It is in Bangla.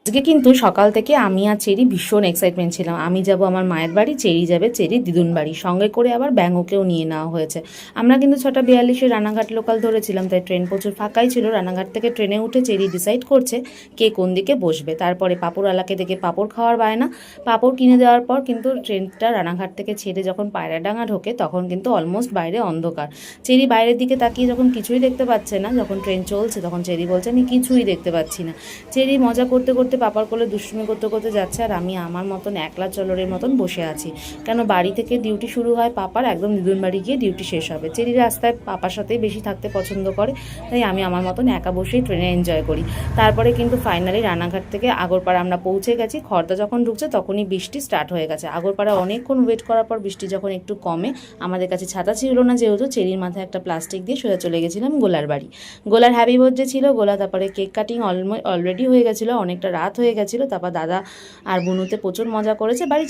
আজকে কিন্তু সকাল থেকে আমি আর চেরি ভীষণ এক্সাইটমেন্ট ছিলাম। আমি যাব আমার মায়ের বাড়ি, চেরি যাবে চেরির দিদুন বাড়ি, সঙ্গে করে আবার ব্যাঙকেও নিয়ে নেওয়া হয়েছে। আমরা কিন্তু 6:42 রানাঘাট লোকাল ধরেছিলাম, তাই ট্রেন প্রচুর ফাঁকাই ছিল। রানাঘাট থেকে ট্রেনে উঠে চেরি ডিসাইড করছে কে কোন দিকে বসবে। তারপরে পাঁপড়ওয়ালাকে দেখে পাঁপড় খাওয়ার বায়না, পাঁপড় কিনে দেওয়ার পর কিন্তু ট্রেনটা রানাঘাট থেকে ছেড়ে যখন পায়রাডাঙ্গা ঢোকে তখন কিন্তু অলমোস্ট বাইরে অন্ধকার। চেরি বাইরের দিকে তাকিয়ে যখন কিছুই দেখতে পাচ্ছে না, যখন ট্রেন চলছে তখন চেরি বলছে আমি কিছুই দেখতে পাচ্ছি না। চেরি মজা করতে করতে পাপার কোলে দুষ্টুমি করতে করতে যাচ্ছে, আর আমি আমার মতন একলা চলরের মতন বসে আছি। কেন বাড়ি থেকে ডিউটি শুরু হয় পাপার, একদম দিদুন বাড়ি গিয়ে ডিউটি শেষ হবে। চেরি রাস্তায় পাপার সাথেই বেশি থাকতে পছন্দ করে, তাই আমি আমার মতন একা বসেই ট্রেনে এনজয় করি। তারপরে কিন্তু ফাইনালি রানাঘাট থেকে আগরপাড়া আমরা পৌঁছে গেছি। খড়দা যখন ঢুকছে তখনই বৃষ্টি স্টার্ট হয়ে গেছে। আগরপাড়া অনেকক্ষণ ওয়েট করার পর বৃষ্টি যখন একটু কমে, আমাদের কাছে ছাতা ছিল না যেহেতু, চেরির মাথায় একটা প্লাস্টিক দিয়ে সোজা চলে গেছিলাম গোলার বাড়ি। গোলার হ্যাপি বার্থডে ছিল। গোলা তারপরে কেক কাটিং অলরেডি হয়ে গেছিলো, অনেকটা রাত হয়ে গেছিলো। তারপর দাদা আর বুনুতে প্রচুর মজা করেছে। বাড়ি